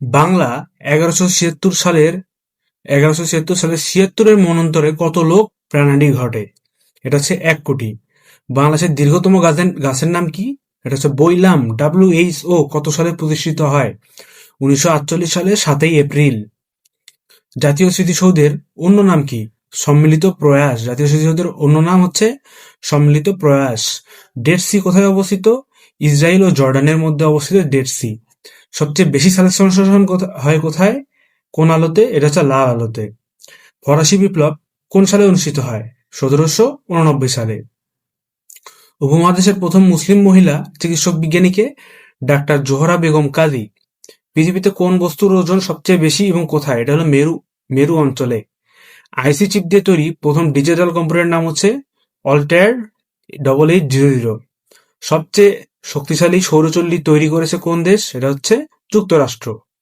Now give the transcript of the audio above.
বাংলা ১১৭৬ সালের ৭৬-এর মন্বন্তরে কত লোক প্রাণহানি ঘটে? এটা হচ্ছে ১ কোটি। বাংলাদেশের দীর্ঘতম গাছের নাম কি? এটা হচ্ছে বৈলাম। WHO কত সালে প্রতিষ্ঠিত হয়? ১৯৪৮ সালের ৭ই এপ্রিল। জাতীয় স্মৃতিসৌধের অন্য নাম কি? সম্মিলিত প্রয়াস। জাতীয় স্মৃতিসৌধের অন্য নাম হচ্ছে সম্মিলিত প্রয়াস। ডেড সি কোথায় অবস্থিত? ইসরায়েল ও জর্ডানের মধ্যে অবস্থিত ডেড সি। সবচেয়ে বেশি সালের সংশোধন হয় কোথায়? কোন আলোতে? এটা হচ্ছে লাল আলোতে। ফরাসি বিপ্লব কোন সালে অনুষ্ঠিত হয়? ১৭৮৯ সালে। উপমহাদেশের প্রথম মুসলিম মহিলা চিকিৎসক বিজ্ঞানীকে? ডাক্তার জোহরা বেগম কাজী। পৃথিবীতে কোন বস্তুর ওজন সবচেয়ে বেশি এবং কোথায়? এটা হলো মেরু মেরু অঞ্চলে। আইসি চিপ দিয়ে তৈরি প্রথম ডিজিটাল কম্পিউটারের নাম হচ্ছে অল্টায়ার 8800। সবচেয়ে শক্তিশালী সৌরচুল্লি তৈরি করেছে কোন দেশ? এটা হচ্ছে যুক্তরাষ্ট্র।